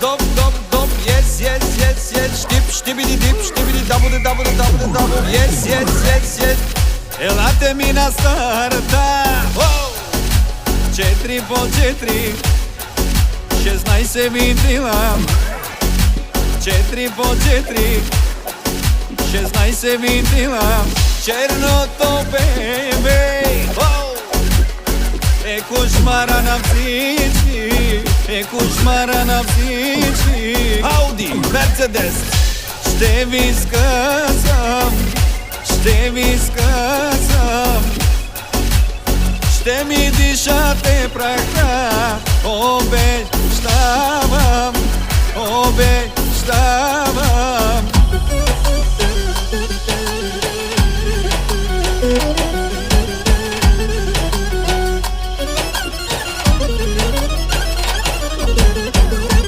dop, yes, štibidi dip, štibidi dabu, yes. Елате ми на старта, 4 по 4, 16 винтила, 4 по 4, 16 винтила, черното бебе, е кошмара на всички, е кошмара на всички. Ауди, Мерцедес, ще ви сказам, ще ви сказам, ще ми дишате праха, обещавам, обещавам.